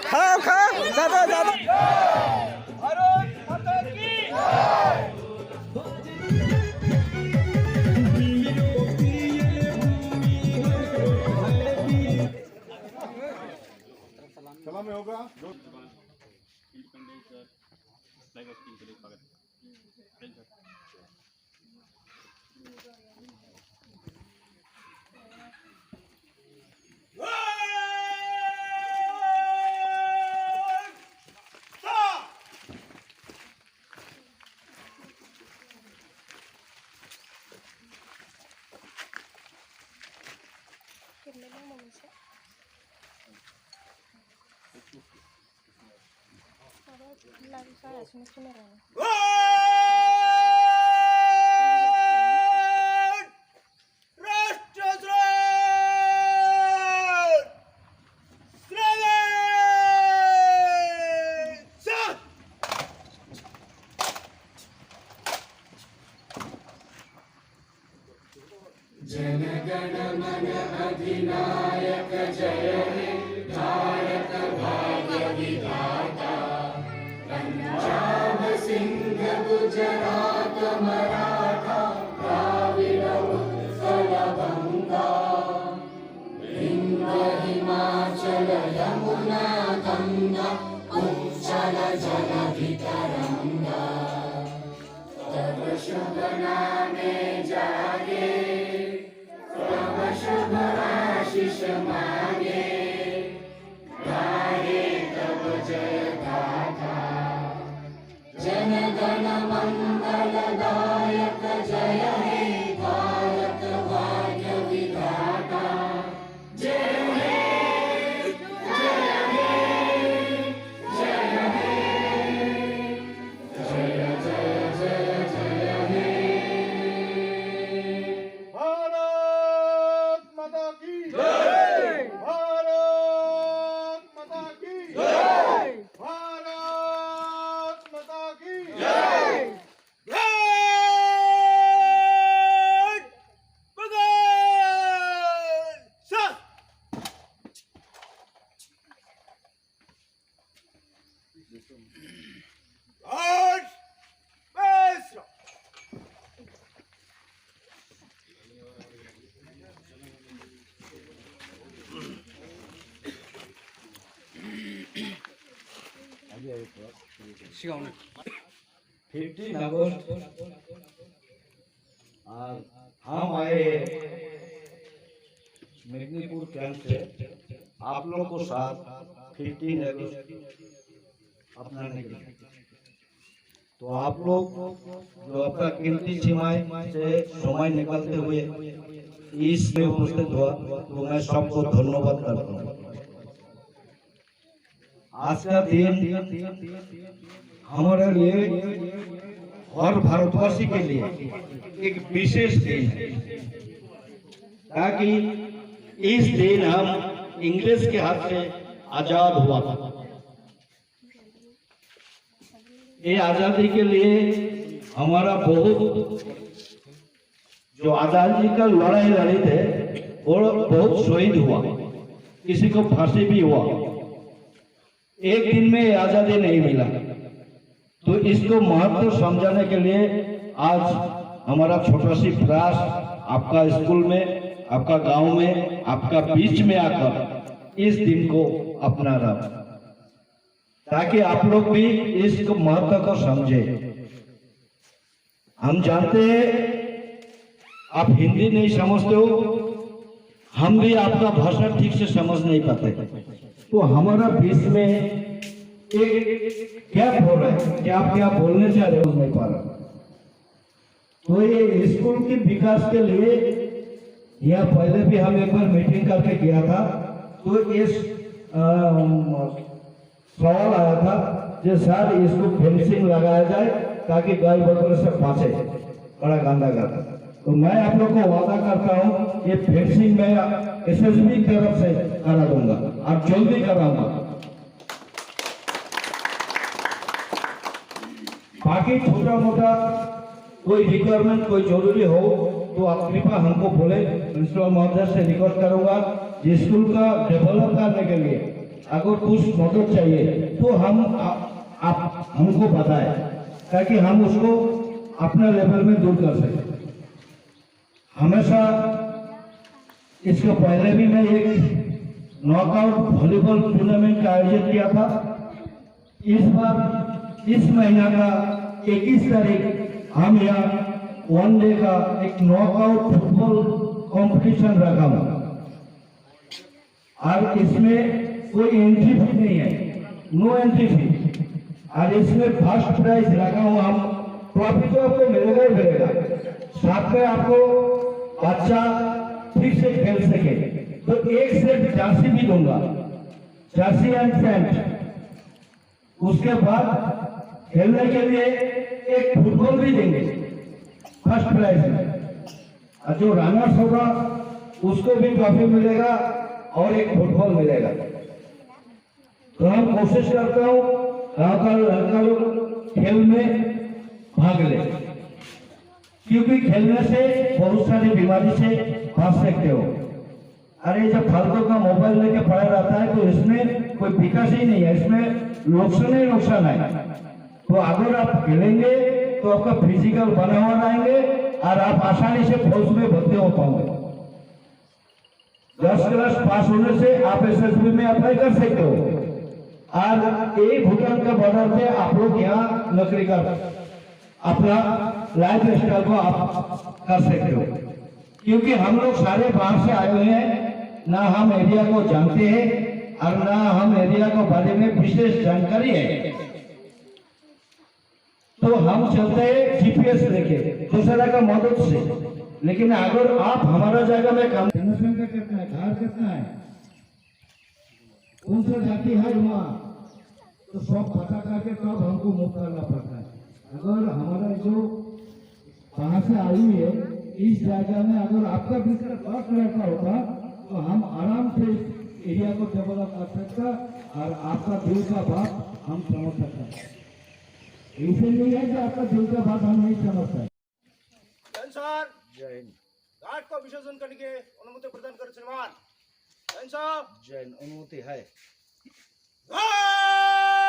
खाओ खाओ ज्यादा ज्यादा। सलाम में होगा जनगण मन अधिनायक जय हे भारत भाग्य विधाता। पंजाब सिंध गुजरात मराठा द्राविड़ उत्कल गंगा। विंध्य हिमाचल यमुना गंगा उच्चल जलधि तरंगा। तब शुभ नामे जागे तब शुभ आशीष मांगे। गाए तब जय गाथा जनगण मंगलदायक जय हे भारत भाग्य विधाता। जय हे जय हे जय हे जय जय जय जय हे। भारत माता की जय। भारत माता की जय। भारत माता की जय। जय भगवान सत। आज बेसरा सिगाउनु 15 अगस्त और हम आए मेदिनीपुर कैंप से आप लोगों को साथ 15 अगस्त अपनाने के लिए। तो आप लोग जो अपना कीमती समय निकालते हुए इसमें उपस्थित हुआ तो मैं सबको धन्यवाद करता हूँ। आज का दिन हमारे लिए हर भारतवासी के लिए एक विशेष दिन है, ताकि इस दिन हम इंग्लिश के हाथ से आजाद हुआ था। ये आजादी के लिए हमारा बहुत जो आजादी का लड़ाई लड़ी थे वो बहुत शहीद हुआ, किसी को फांसी भी हुआ। एक दिन में आजादी नहीं मिला, तो इसको महत्व समझाने के लिए आज हमारा छोटा सी प्रयास आपका स्कूल में, आपका गांव में, आपका बीच में आकर इस दिन को अपना रहा, ताकि आप लोग भी इसको महत्व को समझे। हम जानते हैं आप हिंदी नहीं समझते हो, हम भी आपका भाषा ठीक से समझ नहीं पाते, तो हमारा बीच में एक गैप हो रहा है कि आप क्या बोलने चाह रहे हो नहीं पा रहा। तो ये स्कूल के विकास के लिए यह पहले भी हम एक बार मीटिंग करके किया था, तो इस सवाल आया था कि सर इसको फेंसिंग लगाया जाए ताकि गाय बकरे से बचे, बड़ा गंदा करता। तो मैं आप लोग को वादा करता हूँ ये फेंसिंग मैं SSB की तरफ से करा दूंगा और जल्दी कराऊंगा। बाकी छोटा मोटा कोई रिक्वायरमेंट कोई जरूरी हो तो आप कृपया हमको बोले, प्रिंसिपल महोदय से रिक्वेस्ट करूंगा कि स्कूल का डेवलप करने के लिए अगर कुछ मदद चाहिए तो आप हमको बताएं, ताकि हम उसको अपने लेवल में दूर कर सकें। हमेशा इसके पहले भी मैं एक नॉकआउट वॉलीबॉल टूर्नामेंट का आयोजन किया था। इस बार इस महीना का 21 तारीख हम यहाँ वन डे का एक नॉकआउट फुटबॉल कंपटीशन रखा हूँ और इसमें कोई एंट्री फी नहीं है, नो एंट्री फी। और इसमें फर्स्ट प्राइज रखा हूँ हम, ट्रॉफी तो आपको मिलेगा ही मिलेगा, साथ में आपको बच्चा ठीक से खेल सके तो एक सेट जर्सी भी दूंगा, जर्सी एंड पैंट। उसके बाद खेलने के लिए एक फुटबॉल भी देंगे फर्स्ट प्राइज में, और जो रनर्स होगा उसको भी ट्रॉफी मिलेगा और एक फुटबॉल मिलेगा। तो हम कोशिश करता हूँ गाँव का लड़का लोग खेल में भाग ले, क्योंकि खेलने से बहुत सारी बीमारी से बच सकते हो। अरे जब फालतू का मोबाइल लेके पड़ा रहता है तो इसमें कोई विकास ही नहीं है, इसमें नुकसान ही नुकसान है। तो अगर आप खेलेंगे तो आपका फिजिकल बना हुआ रहेंगे और आप आसानी से फौज में भर्ती हो पाओगे। 10 क्लास पास होने से आप एसएसबी में अप्लाई कर सकते हो और यही भूटान का बॉर्डर पे आप लोग यहाँ नौकरी कर अपना लाइफ स्टाइल को आप कर सकते हो। क्योंकि हम लोग सारे बाहर से आए हुए हैं, ना हम एरिया को जानते हैं और ना हम एरिया के बारे में विशेष जानकारी है। तो हम चलते हैं जीपीएस लेके दूसरा का मदद से, लेकिन अगर आप हमारा जगह में काम, जनसंख्या कितना है, घर कितना है, कौन सा जाति है वहाँ, तो सब पता करके तब हमको मूव करना पड़ता है। अगर हमारा जो कहाँ से आई हुई है इस जगह में अगर आपका बिजनेस बहुत रहता होगा तो हम आराम से एरिया को डेवलप कर सकता और आपका दिल का बात हम समझ सकते हैं। ऐसे नहीं है कि आपका दिल का बात हम नहीं समझते। सर जय हिंद। घाट को विसर्जन करने के अनुमति प्रदान कर श्रीमान जैन साहब। जय अनुमति है। घाट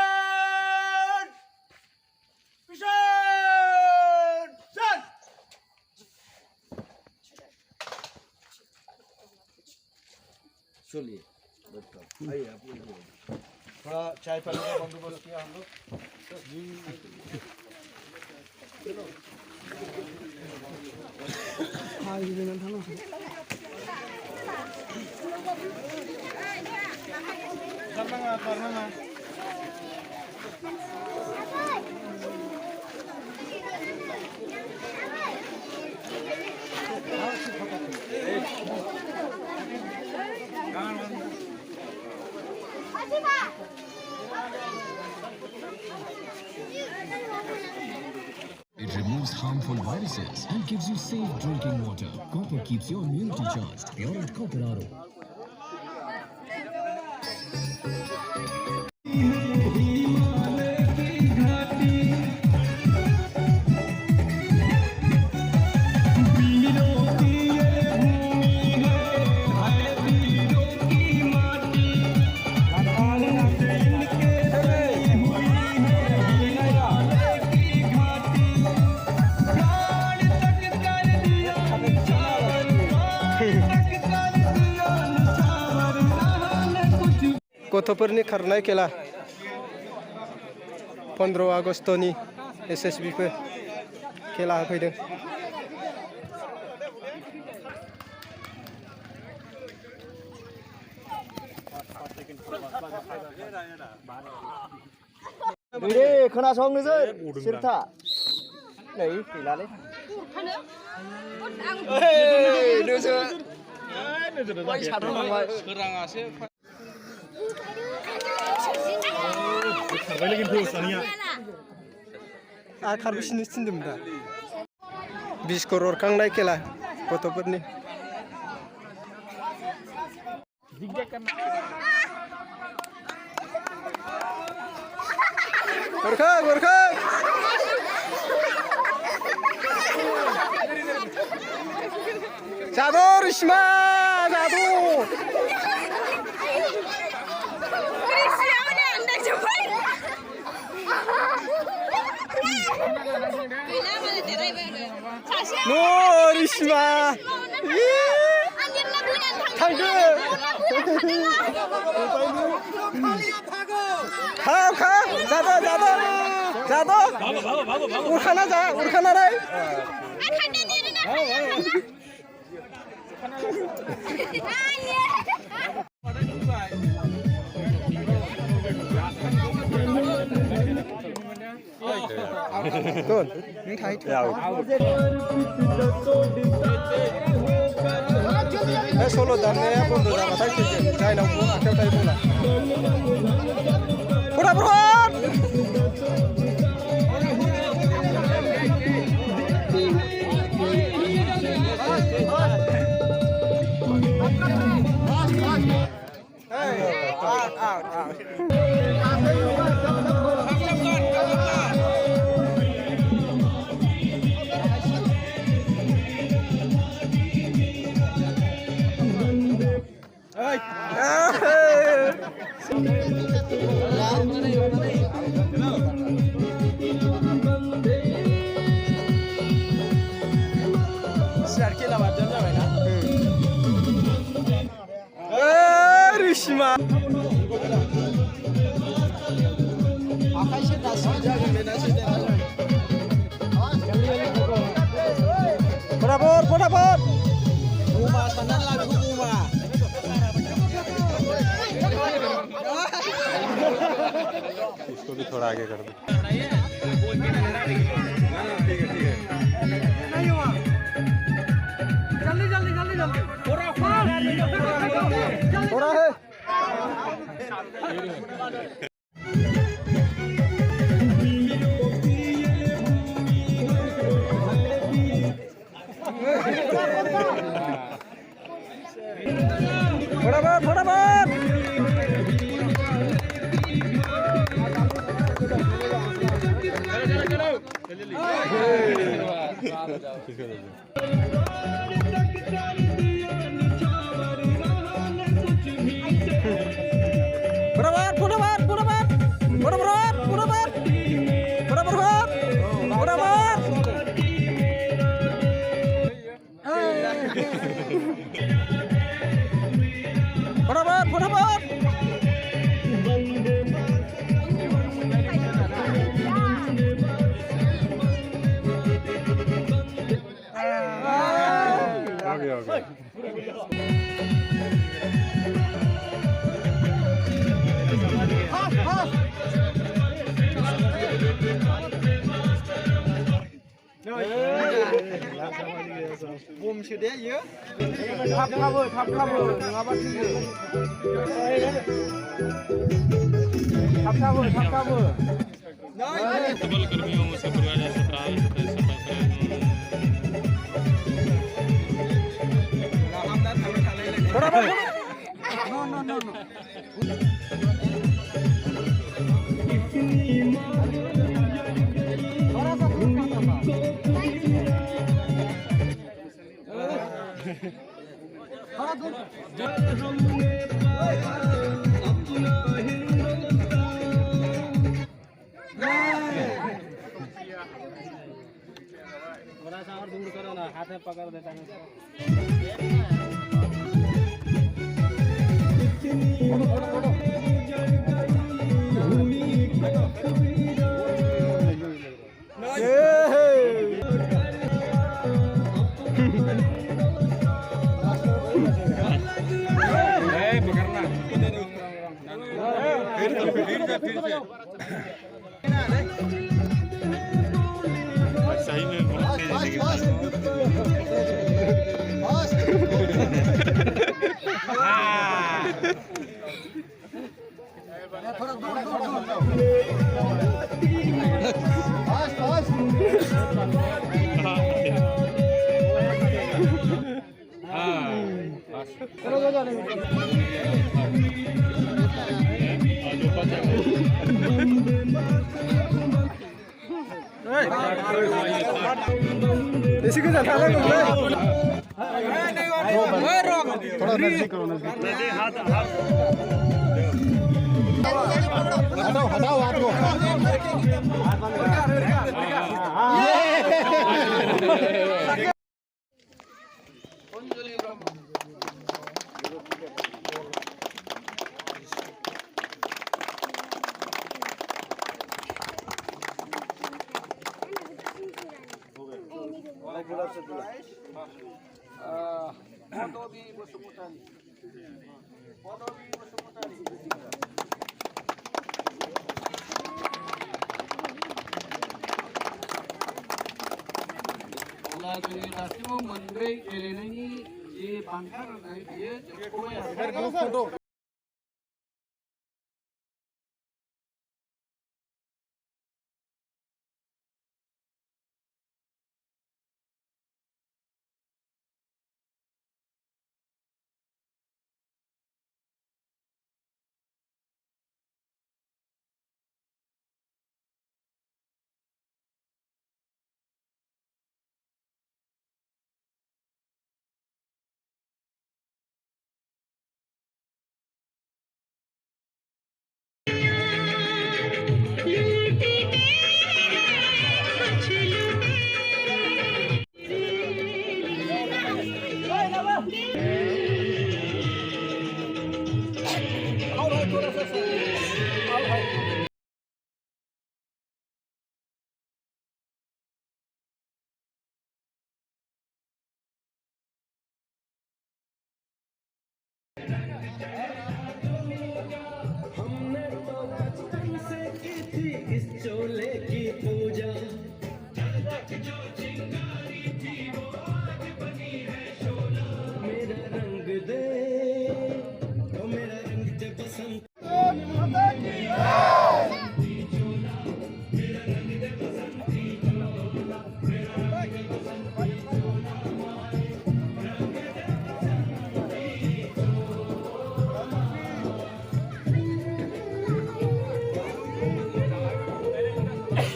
विसर्जन। चलिए आइए, आप लोग थोड़ा चाय पानी का बंदोबस्त किया हम लोग। It removes harmful viruses and gives you safe drinking water. Copper keeps your immunity charged. Pure and Copper RO. गथ'फोरनि खारनाय खेला 15 आगस्तनि एसएसबि फोर खेला होफैदों। दे खोनासं नोजोर सिरथा नै गैलालै नोजोर बाय साथाम थांबाय सोराङासो खारबायलै खिन्थु सानैया आ खारबेसिनो थिनदोंमोन दा 20 करर खांनाय खेला गथ'फोरनि Garkha Garkha 자도 리시마 자도 노 리시마 당근 가 자도 우르카나자 우르카나라이 Tuần, những thấy solo dan ya pun dah matai tu, saya nak pun akhir tay pun lah. Pura pura. Rishma. Berabot. Rumah sanan lagu rumah. इसको भी थोड़ा आगे कर दो थोड़ा है फटाफट Bom sudah ya. Tap cover, ngapa sih? Tap cover. Double कर्मियों से करवाया जा सकता है No. बड़ा सा और दूर करो ना, हाथ में पकड़ देता है सही में बहुत Isi kita tangan dulu. थोड़ा नजदीक करो नजदीक हटाओ हटाओ हाथ को दासिमाव मोनब्रै गेलेनायनि जि बान्था होनाय बियो जोबथ'बाय आरो